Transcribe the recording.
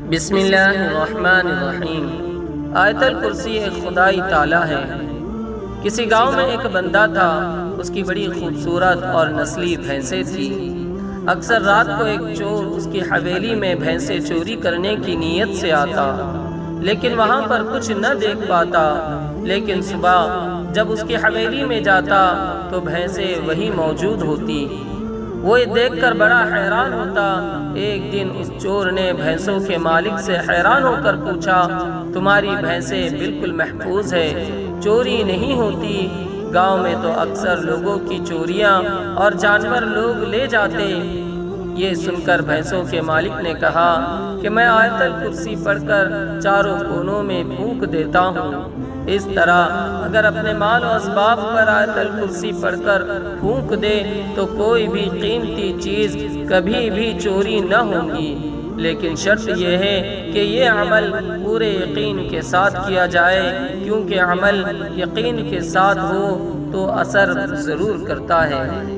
بسم اللہ الرحمن الرحیم۔ آیت الکرسی ایک خدائی تالا ہے۔ کسی گاؤں میں ایک بندہ تھا، اس کی بڑی خوبصورت اور نسلی بھینسیں تھیں۔ اکثر رات کو ایک چور اس کی حویلی میں بھینسیں چوری کرنے کی نیت سے آتا، لیکن وہاں پر کچھ نہ دیکھ پاتا۔ لیکن صبح جب اس کی حویلی میں جاتا تو بھینسیں وہی موجود ہوتی۔ وہ یہ دیکھ کر بڑا حیران ہوتا۔ ایک دن اس چور نے بھینسوں کے مالک سے حیران ہو کر پوچھا، تمہاری بھینسیں بالکل محفوظ ہے، چوری نہیں ہوتی؟ گاؤں میں تو اکثر لوگوں کی چوریاں اور جانور لوگ لے جاتے۔ یہ سن کر بھینسوں کے مالک نے کہا کہ میں آیت الکرسی پڑھ کر چاروں کونوں میں پھونک دیتا ہوں۔ اس طرح اگر اپنے مال و اسباب پر آیت الکرسی پڑھ کر پھونک دے تو کوئی بھی قیمتی چیز کبھی بھی چوری نہ ہوگی، لیکن شرط یہ ہے کہ یہ عمل پورے یقین کے ساتھ کیا جائے، کیونکہ عمل یقین کے ساتھ ہو تو اثر ضرور کرتا ہے۔